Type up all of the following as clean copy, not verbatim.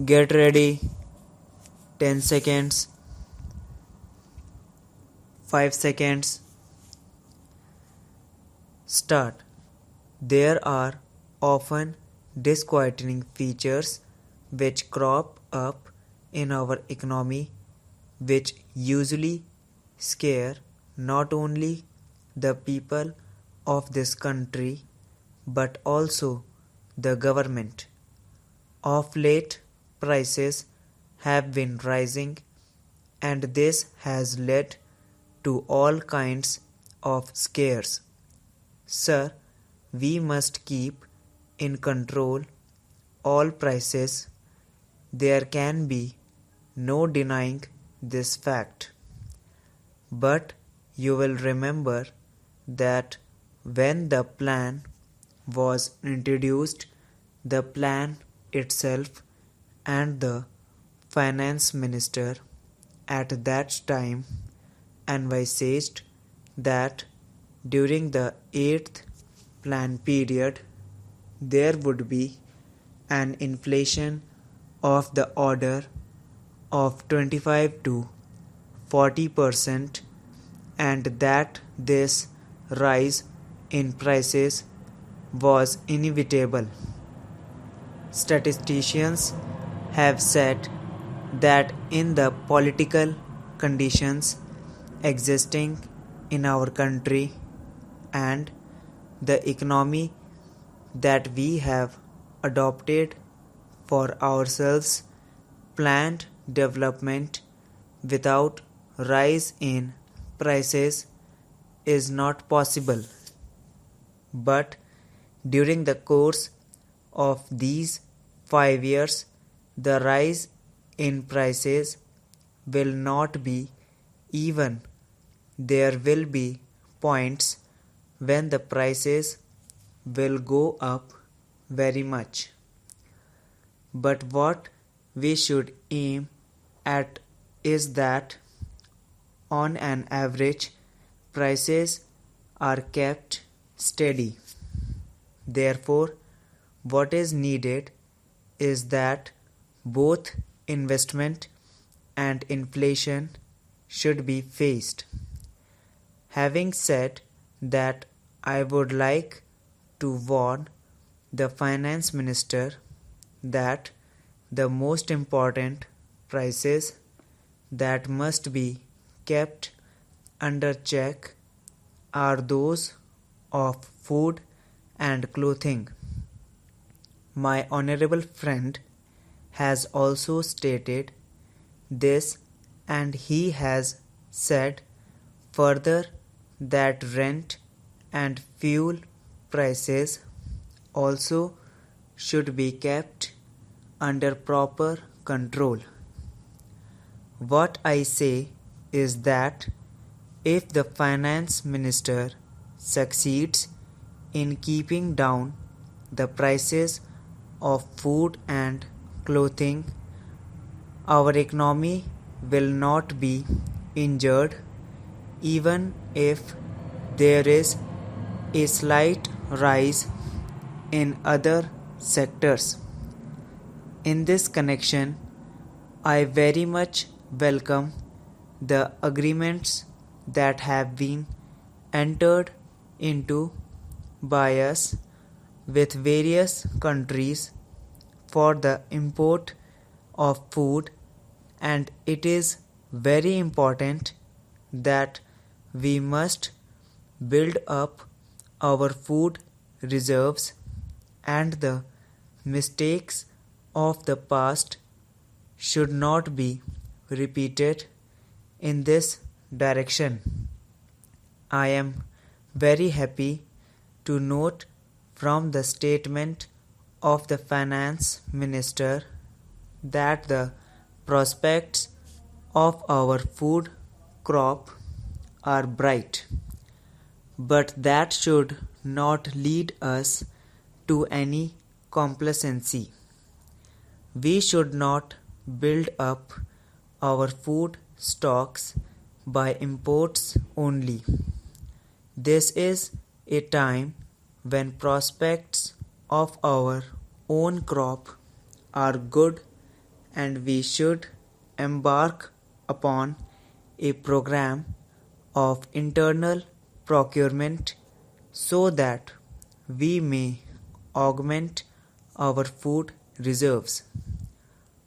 Get ready. 10 seconds. 5 seconds. Start. There are often disquieting features which crop up in our economy which usually scare not only the people of this country but also the government. Of late, prices have been rising, and this has led to all kinds of scares. Sir, we must keep in control all prices. There can be no denying this fact. But you will remember that when the plan was introduced, the plan itself and the finance minister at that time envisaged that during the 8th plan period there would be an inflation of the order of 25 to 40% and that this rise in prices was inevitable. Statisticians have said that in the political conditions existing in our country and the economy that we have adopted for ourselves, planned development without rise in prices is not possible. But during the course of these 5 years, the rise in prices will not be even. There will be points when the prices will go up very much. But what we should aim at is that on an average, prices are kept steady. Therefore, what is needed is that both investment and inflation should be faced. Having said that, I would like to warn the finance minister that the most important prices that must be kept under check are those of food and clothing. My honorable friend has also stated this, and he has said further that rent and fuel prices also should be kept under proper control. What I say is that if the finance minister succeeds in keeping down the prices of food and clothing, our economy will not be injured even if there is a slight rise in other sectors. In this connection, I very much welcome the agreements that have been entered into by us with various countries for the import of food, and it is very important that we must build up our food reserves, and the mistakes of the past should not be repeated in this direction. I am very happy to note from the statement of the finance minister that the prospects of our food crop are bright, but that should not lead us to any complacency. We should not build up our food stocks by imports only. This is a time when prospects of our own crop are good and we should embark upon a program of internal procurement so that we may augment our food reserves.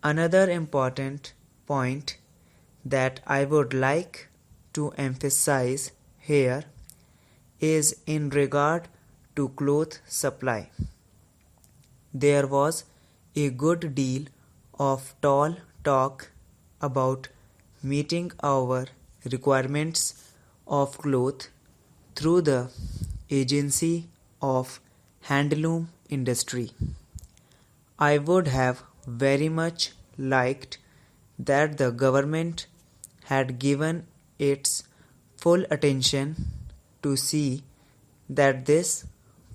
Another important point that I would like to emphasize here is in regard to cloth supply. There was a good deal of tall talk about meeting our requirements of cloth through the agency of handloom industry. I would have very much liked that the government had given its full attention to see that this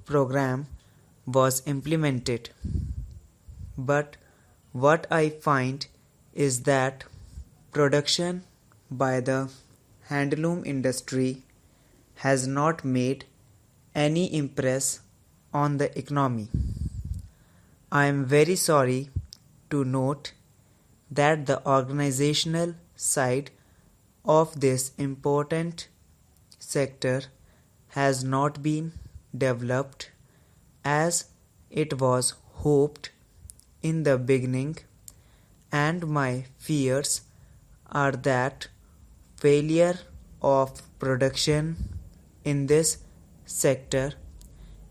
program was implemented. But what I find is that production by the handloom industry has not made any impress on the economy. I am very sorry to note that the organizational side of this important sector has not been developed as it was hoped in the beginning, and my fears are that failure of production in this sector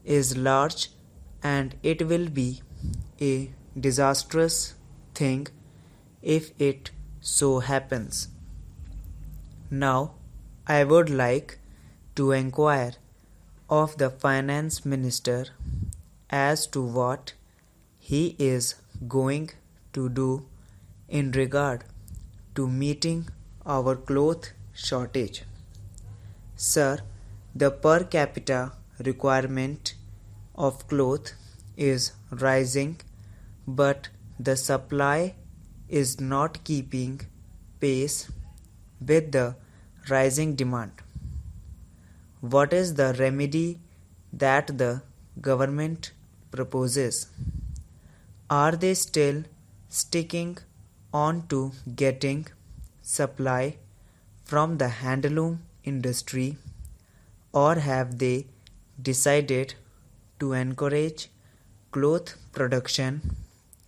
is large and it will be a disastrous thing if it so happens. Now, I would like to inquire of the finance minister as to what he is going to do in regard to meeting our cloth shortage. Sir, the per capita requirement of cloth is rising, but the supply is not keeping pace with the rising demand. What is the remedy that the government proposes? Are they still sticking on to getting supply from the handloom industry, or have they decided to encourage cloth production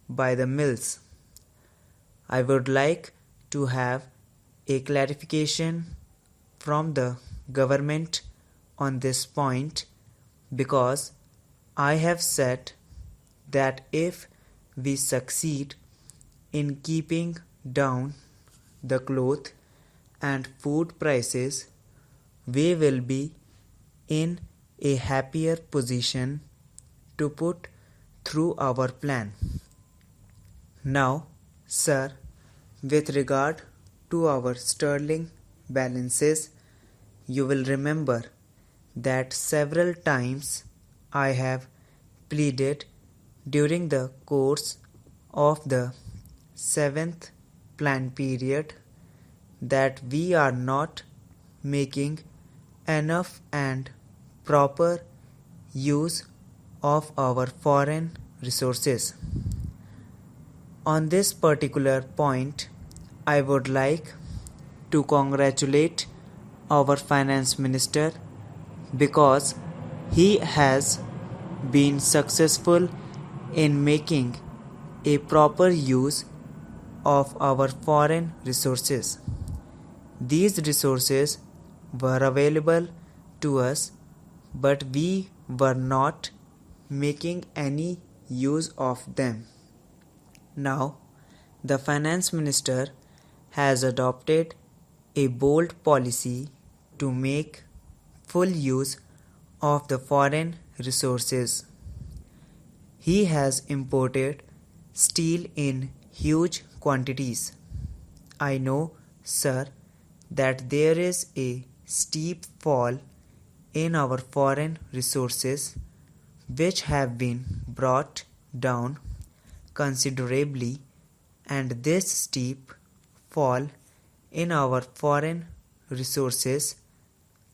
by the mills? I would like to have a clarification from the government on this point, because I have said that if we succeed in keeping down the cloth and food prices, we will be in a happier position to put through our plan. Now, sir, with regard to our sterling balances, you will remember that several times I have pleaded during the course of the 7th plan period that we are not making enough and proper use of our foreign resources. On this particular point, I would like to congratulate our finance minister because he has been successful in making a proper use of our foreign resources. These resources were available to us, but we were not making any use of them. Now, the finance minister has adopted a bold policy to make full use of the foreign resources. He has imported steel in huge quantities. I know, sir, that there is a steep fall in our foreign resources which have been brought down considerably, and this steep fall in our foreign resources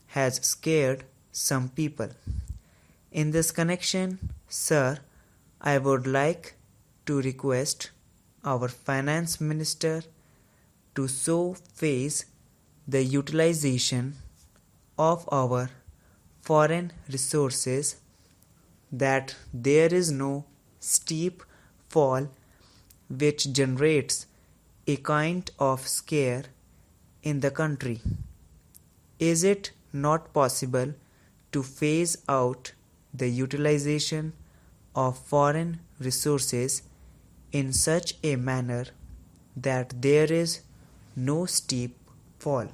has scared some people. In this connection, sir, I would like to request our finance minister to so phase the utilization of our foreign resources that there is no steep fall which generates a kind of scare in the country. Is it not possible to phase out the utilization of foreign resources in such a manner that there is no steep fall?